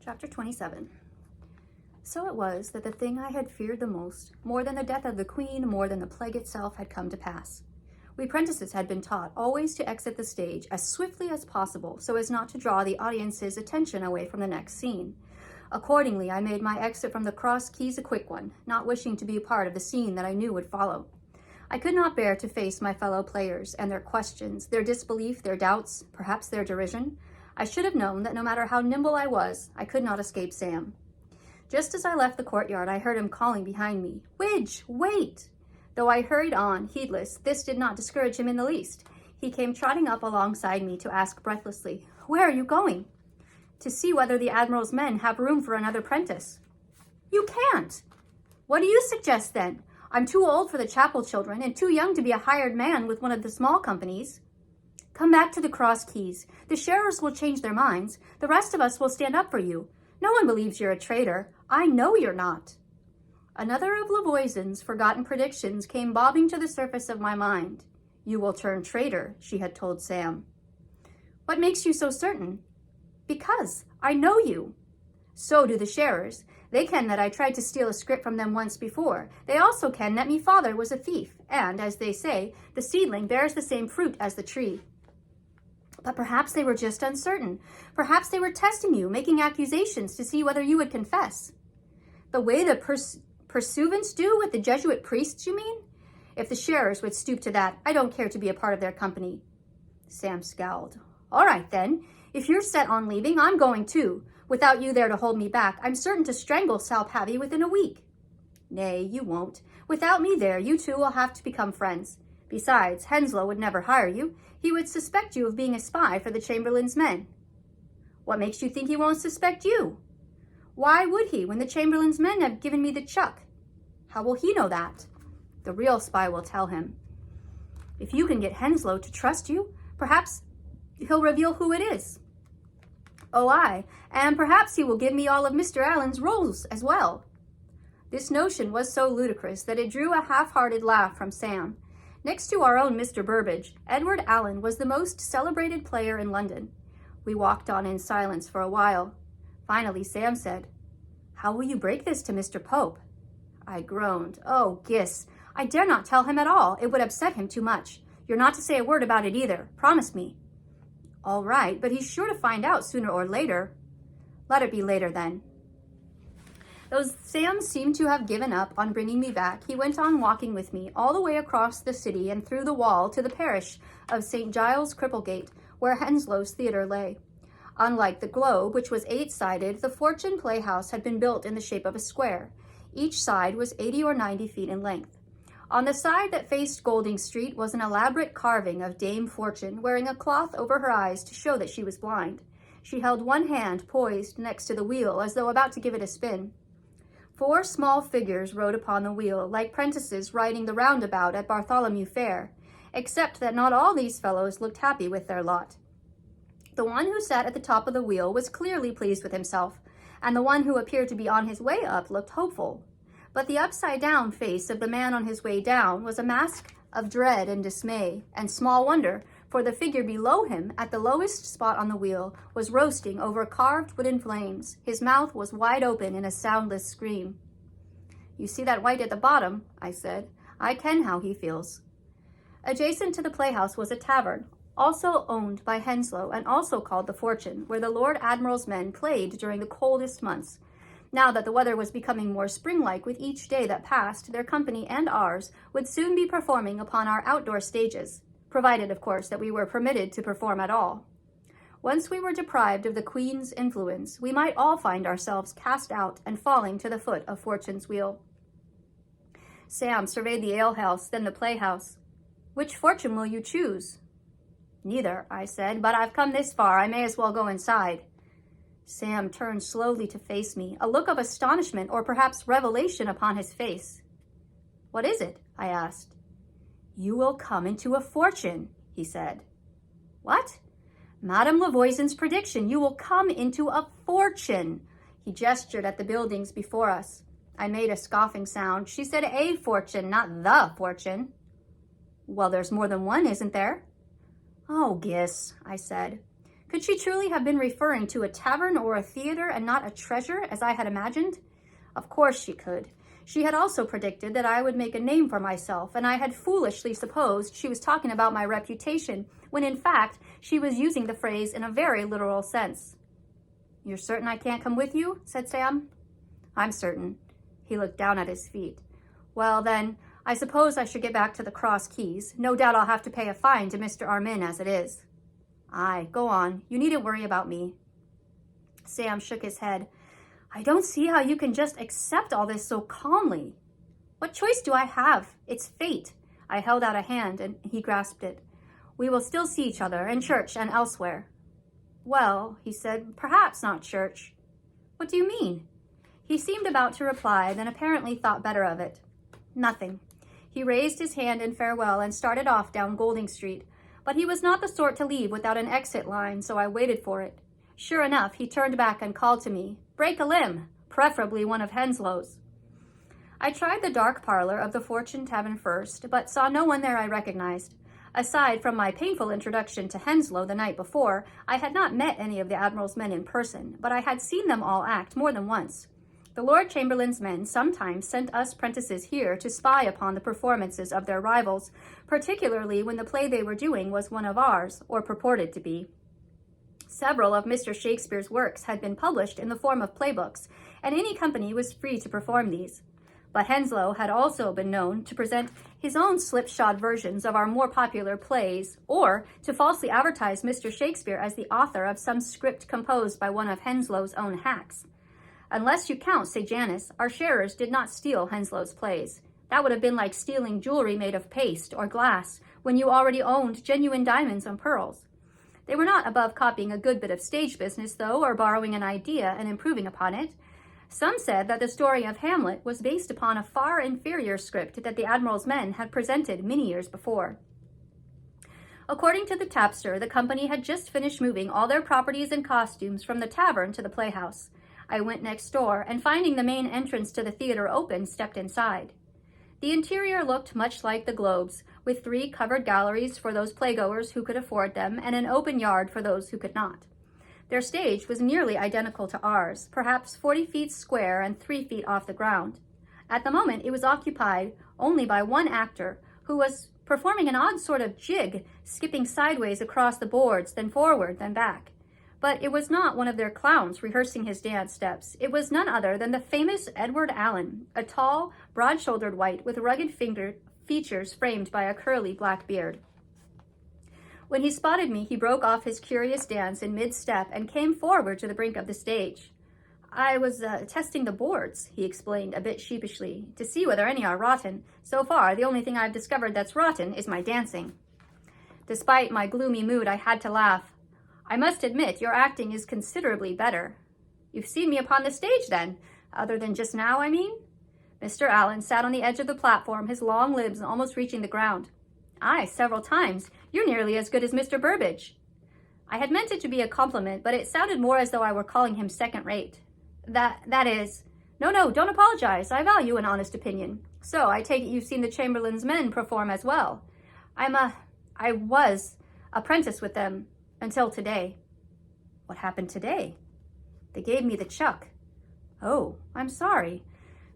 Chapter 27. So it was that the thing I had feared the most, more than the death of the queen, more than the plague itself, had come to pass. We prentices had been taught always to exit the stage as swiftly as possible so as not to draw the audience's attention away from the next scene. Accordingly, I made my exit from the cross keys a quick one, not wishing to be a part of the scene that I knew would follow. I could not bear to face my fellow players and their questions, their disbelief, their doubts, perhaps their derision. I should have known that no matter how nimble I was, I could not escape Sam. Just as I left the courtyard, I heard him calling behind me, "Widge, wait!" Though I hurried on, heedless, this did not discourage him in the least. He came trotting up alongside me to ask breathlessly, "Where are you going?" "To see whether the Admiral's men have room for another prentice." "You can't!" "What do you suggest, then? I'm too old for the chapel children and too young to be a hired man with one of the small companies." "Come back to the cross keys. The sharers will change their minds. The rest of us will stand up for you. No one believes you're a traitor. I know you're not." Another of Lavoisin's forgotten predictions came bobbing to the surface of my mind. "You will turn traitor," she had told Sam. "What makes you so certain?" "Because I know you." "So do the sharers. They ken that I tried to steal a scrip from them once before. They also ken that me father was a thief, and, as they say, the seedling bears the same fruit as the tree." "But perhaps they were just uncertain. Perhaps they were testing you, making accusations to see whether you would confess." "The way the pursuivants do with the Jesuit priests, you mean? If the sharers would stoop to that, I don't care to be a part of their company." Sam scowled. "All right, then. If you're set on leaving, I'm going too. Without you there to hold me back, I'm certain to strangle Sal Pavy within a week." "Nay, you won't. Without me there, you two will have to become friends. Besides, Henslow would never hire you. He would suspect you of being a spy for the Chamberlain's men." "What makes you think he won't suspect you?" "Why would he, when the Chamberlain's men have given me the chuck?" "How will he know that?" "The real spy will tell him." "If you can get Henslow to trust you, perhaps he'll reveal who it is." "Oh, aye, and perhaps he will give me all of Mr. Allen's rolls as well." This notion was so ludicrous that it drew a half-hearted laugh from Sam. Next to our own Mr. Burbage, Edward Allen was the most celebrated player in London. We walked on in silence for a while. Finally, Sam said, "How will you break this to Mr. Pope?" I groaned. "Oh, Gis, I dare not tell him at all. It would upset him too much. You're not to say a word about it either. Promise me." "All right, but he's sure to find out sooner or later." "Let it be later, then." Though Sam seemed to have given up on bringing me back, he went on walking with me all the way across the city and through the wall to the parish of St. Giles Cripplegate, where Henslow's theatre lay. Unlike the Globe, which was 8-sided, the Fortune Playhouse had been built in the shape of a square. Each side was 80 or 90 feet in length. On the side that faced Golding Street was an elaborate carving of Dame Fortune, wearing a cloth over her eyes to show that she was blind. She held one hand poised next to the wheel, as though about to give it a spin. 4 small figures rode upon the wheel, like prentices riding the roundabout at Bartholomew Fair, except that not all these fellows looked happy with their lot. The one who sat at the top of the wheel was clearly pleased with himself, and the one who appeared to be on his way up looked hopeful. But the upside-down face of the man on his way down was a mask of dread and dismay, and small wonder, for the figure below him, at the lowest spot on the wheel, was roasting over carved wooden flames. His mouth was wide open in a soundless scream. "You see that white at the bottom?" I said. "I ken how he feels." Adjacent to the playhouse was a tavern, also owned by Henslow and also called the Fortune, where the Lord Admiral's men played during the coldest months. Now that the weather was becoming more spring-like with each day that passed, their company and ours would soon be performing upon our outdoor stages, provided, of course, that we were permitted to perform at all. Once we were deprived of the Queen's influence, we might all find ourselves cast out and falling to the foot of Fortune's wheel. Sam surveyed the alehouse, then the playhouse. "Which Fortune will you choose?" "Neither," I said, "but I've come this far. I may as well go inside." Sam turned slowly to face me, a look of astonishment or perhaps revelation upon his face. "What is it?" I asked. "You will come into a fortune," he said. "What?" "Madame Lavoisin's prediction. You will come into a fortune." He gestured at the buildings before us. I made a scoffing sound. "She said a fortune, not the fortune." "Well, there's more than one, isn't there?" "Oh, Gis," I said. Could she truly have been referring to a tavern or a theater and not a treasure, as I had imagined? Of course she could. She had also predicted that I would make a name for myself, and I had foolishly supposed she was talking about my reputation, when in fact she was using the phrase in a very literal sense. "You're certain I can't come with you?" said Sam. "I'm certain." He looked down at his feet. "Well, then, I suppose I should get back to the Cross Keys. No doubt I'll have to pay a fine to Mr. Armin as it is." "Aye, go on. You needn't worry about me." Sam shook his head. "I don't see how you can just accept all this so calmly." "What choice do I have? It's fate." I held out a hand, and he grasped it. "We will still see each other, in church and elsewhere." "Well," he said, "perhaps not church." "What do you mean?" He seemed about to reply, then apparently thought better of it. "Nothing." He raised his hand in farewell and started off down Golding Street, but he was not the sort to leave without an exit line, so I waited for it. Sure enough, he turned back and called to me, "Break a limb, preferably one of Henslow's." I tried the dark parlor of the Fortune Tavern first, but saw no one there I recognized. Aside from my painful introduction to Henslow the night before, I had not met any of the Admiral's men in person, but I had seen them all act more than once. The Lord Chamberlain's men sometimes sent us prentices here to spy upon the performances of their rivals, particularly when the play they were doing was one of ours, or purported to be. Several of Mr. Shakespeare's works had been published in the form of playbooks, and any company was free to perform these. But Henslow had also been known to present his own slipshod versions of our more popular plays, or to falsely advertise Mr. Shakespeare as the author of some script composed by one of Henslow's own hacks. Unless you count Sejanus, our sharers did not steal Henslow's plays. That would have been like stealing jewelry made of paste or glass when you already owned genuine diamonds and pearls. They were not above copying a good bit of stage business, though, or borrowing an idea and improving upon it. Some said that the story of Hamlet was based upon a far inferior script that the Admiral's men had presented many years before. According to the tapster, the company had just finished moving all their properties and costumes from the tavern to the playhouse. I went next door, and finding the main entrance to the theater open, stepped inside. The interior looked much like the Globe's, with 3 covered galleries for those playgoers who could afford them, and an open yard for those who could not. Their stage was nearly identical to ours, perhaps 40 feet square and 3 feet off the ground. At the moment, it was occupied only by one actor, who was performing an odd sort of jig, skipping sideways across the boards, then forward, then back. But it was not one of their clowns rehearsing his dance steps. It was none other than the famous Edward Allen, a tall, broad-shouldered wight with rugged features framed by a curly black beard. When he spotted me, he broke off his curious dance in mid-step and came forward to the brink of the stage. "I was testing the boards," he explained a bit sheepishly, "to see whether any are rotten. So far, the only thing I've discovered that's rotten is my dancing." Despite my gloomy mood, I had to laugh. "I must admit, your acting is considerably better." "You've seen me upon the stage, then? Other than just now, I mean?" Mr. Allen sat on the edge of the platform, his long limbs almost reaching the ground. "Aye, several times. You're nearly as good as Mr. Burbage." I had meant it to be a compliment, but it sounded more as though I were calling him second-rate. That is... No, don't apologize. I value an honest opinion. So, I take it you've seen the Chamberlain's men perform as well. I was apprentice with them until today." "What happened today?" "They gave me the chuck." "Oh, I'm sorry."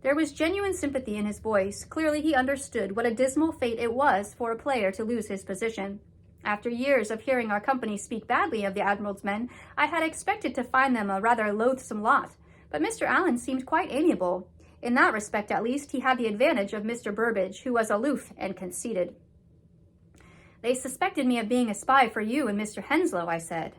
There was genuine sympathy in his voice. Clearly he understood what a dismal fate it was for a player to lose his position. After years of hearing our company speak badly of the Admiral's men, I had expected to find them a rather loathsome lot, but Mr. Allen seemed quite amiable. In that respect, at least, he had the advantage of Mr. Burbage, who was aloof and conceited. "They suspected me of being a spy for you and Mr. Henslow," I said.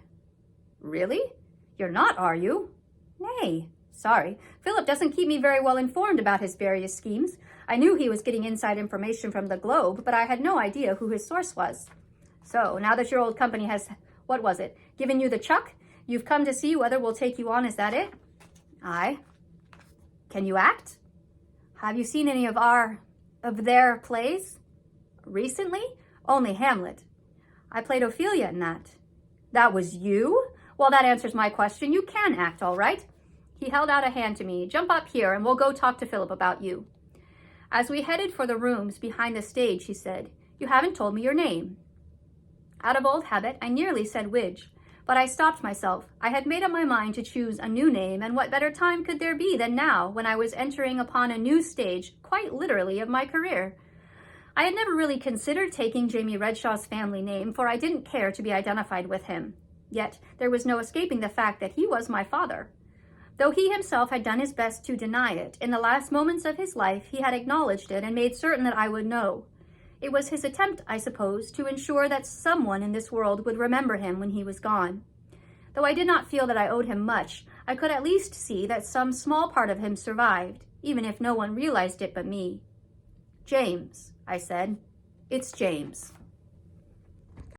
"Really? You're not, are you?" "Nay. Sorry. Philip doesn't keep me very well informed about his various schemes. I knew he was getting inside information from the Globe, but I had no idea who his source was. So, now that your old company has, given you the chuck, you've come to see whether we'll take you on, is that it?" "Aye." "Can you act?" "Have you seen any of their plays?" "Recently? Only Hamlet." "I played Ophelia in that." "That was you? Well, that answers my question. You can act, all right." He held out a hand to me. "Jump up here and we'll go talk to Philip about you." As we headed for the rooms behind the stage, he said, "You haven't told me your name." Out of old habit, I nearly said Widge. But I stopped myself. I had made up my mind to choose a new name, and what better time could there be than now, when I was entering upon a new stage, quite literally, of my career. I had never really considered taking Jamie Redshaw's family name, for I didn't care to be identified with him. Yet there was no escaping the fact that he was my father. Though he himself had done his best to deny it, in the last moments of his life he had acknowledged it and made certain that I would know. It was his attempt, I suppose, to ensure that someone in this world would remember him when he was gone. Though I did not feel that I owed him much, I could at least see that some small part of him survived, even if no one realized it but me. "James," I said. "It's James."